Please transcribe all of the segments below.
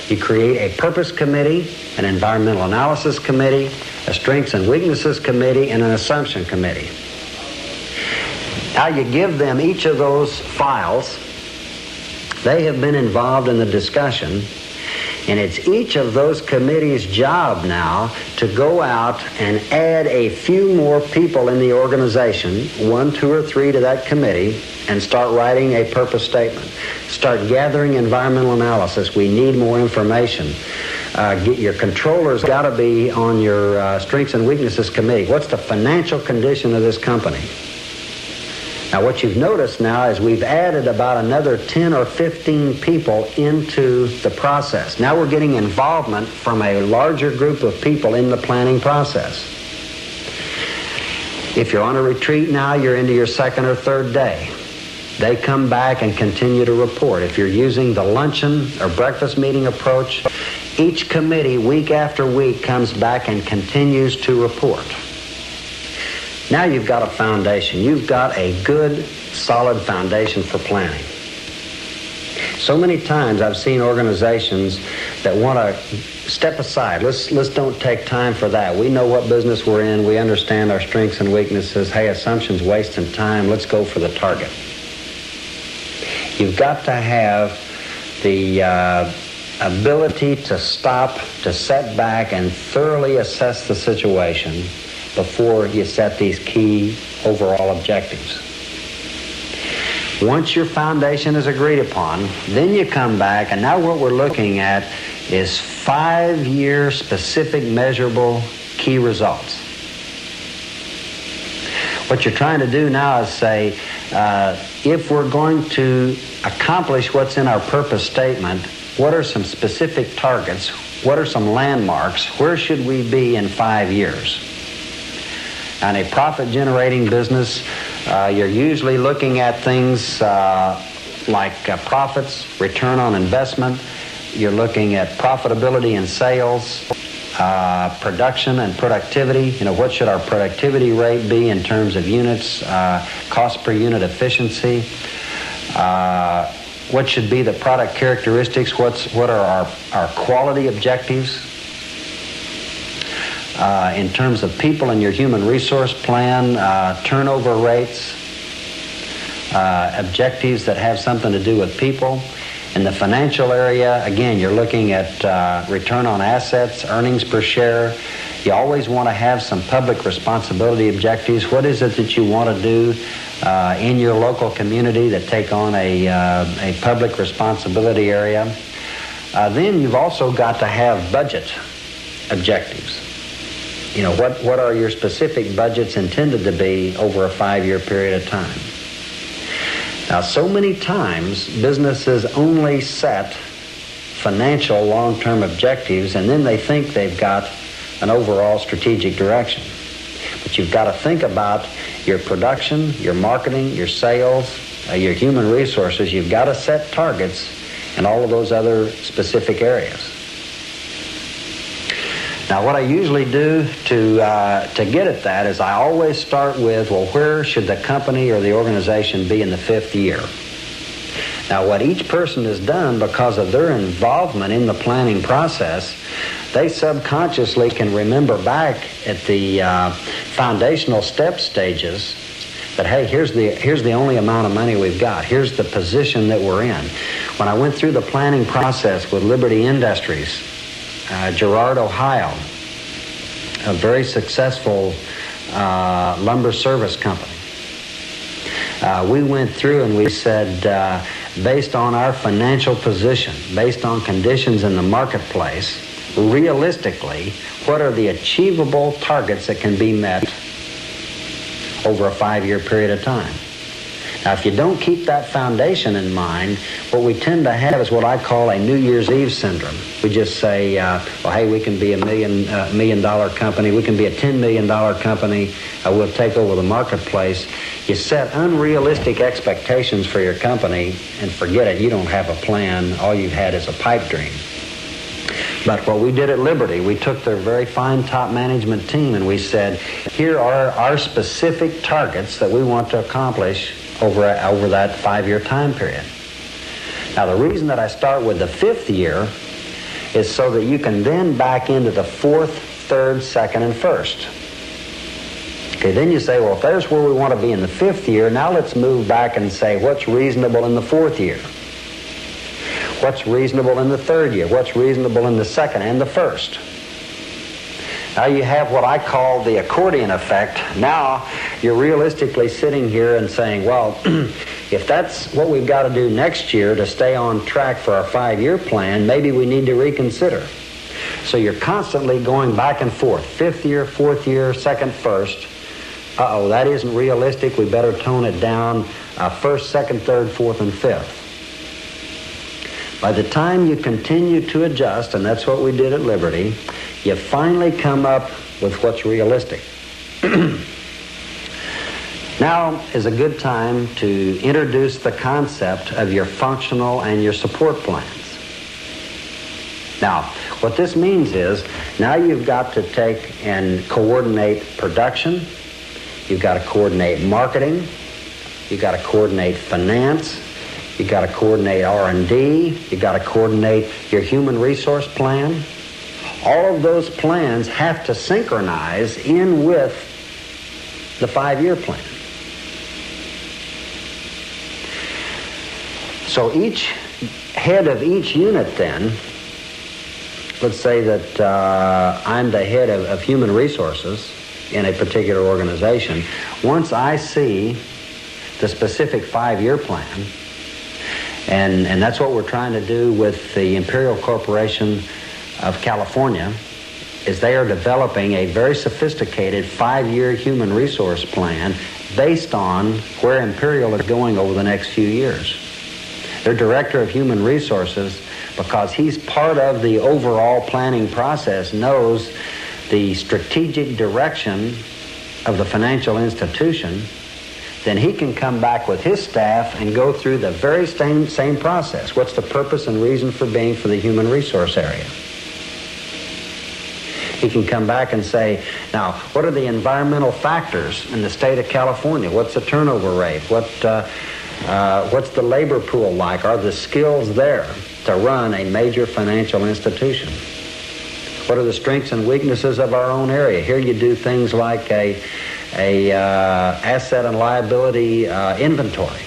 You create a purpose committee, an environmental analysis committee, a strengths and weaknesses committee, and an assumption committee. Now you give them each of those files. They have been involved in the discussion, and it's each of those committees' job now to go out and add a few more people in the organization, 1, 2, or 3 to that committee, and start writing a purpose statement. Start gathering environmental analysis. We need more information. Your controller's got to be on your strengths and weaknesses committee. What's the financial condition of this company? Now, what you've noticed now is we've added about another 10 or 15 people into the process. Now we're getting involvement from a larger group of people in the planning process. If you're on a retreat now, you're into your 2nd or 3rd day. They come back and continue to report. If you're using the luncheon or breakfast meeting approach, each committee week after week comes back and continues to report. Now you've got a foundation. You've got a good, solid foundation for planning. So many times I've seen organizations that want to step aside. Let's don't take time for that. We know what business we're in. We understand our strengths and weaknesses. Hey, assumptions wasting time. Let's go for the target. You've got to have the ability to stop, to set back, and thoroughly assess the situation before you set these key overall objectives. Once your foundation is agreed upon, then you come back, and now what we're looking at is 5-year specific measurable key results. What you're trying to do now is say, if we're going to accomplish what's in our purpose statement, what are some specific targets? What are some landmarks? Where should we be in 5 years? In a profit-generating business, you're usually looking at things like profits, return on investment. You're looking at profitability in sales, production and productivity. You know, what should our productivity rate be in terms of units, cost per unit efficiency? What should be the product characteristics? What are our quality objectives? In terms of people in your human resource plan, turnover rates, objectives that have something to do with people. In the financial area, again, you're looking at return on assets, earnings per share. You always want to have some public responsibility objectives. What is it that you want to do in your local community that take on a public responsibility area? Then you've also got to have budget objectives. You know, what are your specific budgets intended to be over a 5-year period of time? Now, so many times, businesses only set financial long-term objectives, and then they think they've got an overall strategic direction. But you've got to think about your production, your marketing, your sales, your human resources. You've got to set targets in all of those other specific areas. Now, what I usually do to get at that is I always start with, well, where should the company or the organization be in the 5th year? Now, what each person has done because of their involvement in the planning process, they subconsciously can remember back at the foundational step stages that, hey, here's the only amount of money we've got. Here's the position that we're in. When I went through the planning process with Liberty Industries, Girard, Ohio, a very successful lumber service company. We went through and we said, based on our financial position, based on conditions in the marketplace, realistically, what are the achievable targets that can be met over a 5-year period of time? Now, if you don't keep that foundation in mind, what we tend to have is what I call a New Year's Eve syndrome. We just say, well, hey, we can be a $1 million company. We can be a $10 million company. We'll take over the marketplace. You set unrealistic expectations for your company and forget it. You don't have a plan. All you've had is a pipe dream. But what we did at Liberty, we took their very fine top management team and we said, here are our specific targets that we want to accomplish over that 5-year time period. Now, the reason that I start with the 5th year is so that you can then back into the fourth, third, second, and first. Okay, then you say, well, if there's where we want to be in the fifth year, now let's move back and say, what's reasonable in the fourth year? What's reasonable in the third year? What's reasonable in the second and the first? Now you have what I call the accordion effect. Now you're realistically sitting here and saying, well, if that's what we've got to do next year to stay on track for our 5-year plan, maybe we need to reconsider. So you're constantly going back and forth. Fifth year, fourth year, second, first. Uh-oh, that isn't realistic. We better tone it down. First, second, third, fourth, and fifth. By the time you continue to adjust, and that's what we did at Liberty, you finally come up with what's realistic. Now is a good time to introduce the concept of your functional and your support plans. Now, what this means is, now you've got to take and coordinate production, you've got to coordinate marketing, you've got to coordinate finance, you've got to coordinate R&D, you've got to coordinate your human resource plan. All of those plans have to synchronize in with the 5-year plan. So each head of each unit then, let's say that I'm the head of human resources in a particular organization. Once I see the specific 5-year plan, and that's what we're trying to do with the Imperial Corporation of California, is they are developing a very sophisticated 5-year human resource plan based on where Imperial is going over the next few years. Their director of human resources, because he's part of the overall planning process, knows the strategic direction of the financial institution, then he can come back with his staff and go through the very same process. What's the purpose and reason for being for the human resource area? He can come back and say, now, what are the environmental factors in the state of California? What's the turnover rate? What's the labor pool like? Are the skills there to run a major financial institution? What are the strengths and weaknesses of our own area? Here you do things like a asset and liability inventory.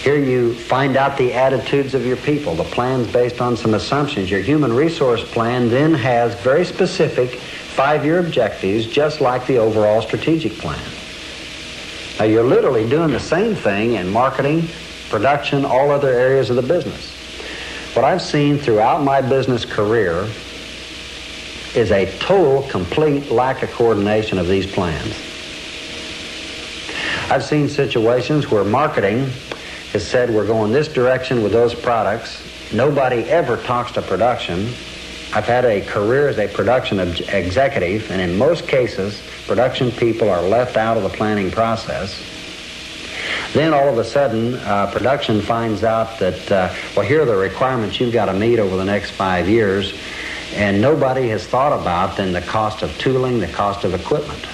Here you find out the attitudes of your people. The plan's based on some assumptions. Your human resource plan then has very specific 5-year objectives, just like the overall strategic plan. Now you're literally doing the same thing in marketing, production, all other areas of the business. What I've seen throughout my business career is a total, complete lack of coordination of these plans. I've seen situations where marketing has said we're going this direction with those products. Nobody ever talks to production. I've had a career as a production executive, and in most cases, production people are left out of the planning process. Then all of a sudden, production finds out that, well, here are the requirements you've got to meet over the next 5 years, and nobody has thought about then the cost of tooling, the cost of equipment.